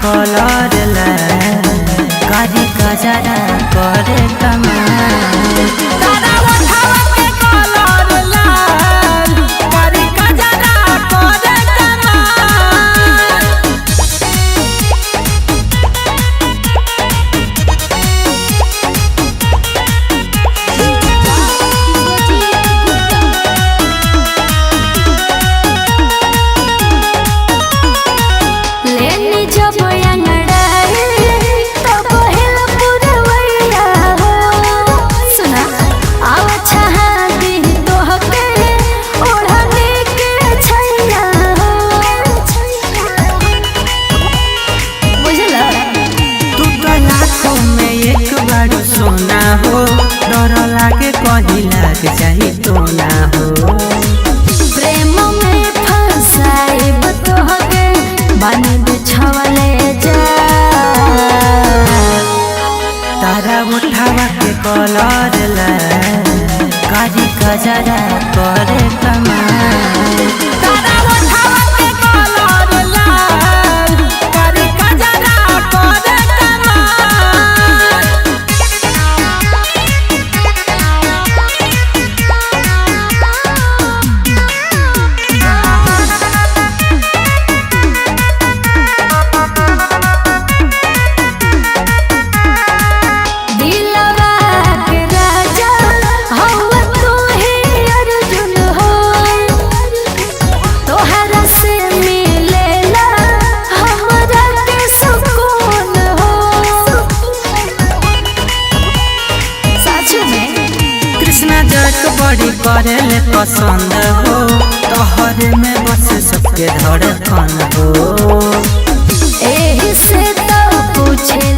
colour कारी गजरा करे कमाल तारा उठावा के कलर लाल कारी गजरा करे सोना हो डर लागे कहीं लग जाही तो ना हो प्रेम में फंसाए बतोहगे बानी बिछावले जा तारा उठावा के कलर कारी गजरा करे कमाल तारा उठावा के कलर लाल कारी गजरा करे बड़ी करेले पसंद हो तोहरे में बस सबके धड़कन हो एही से तो पूछे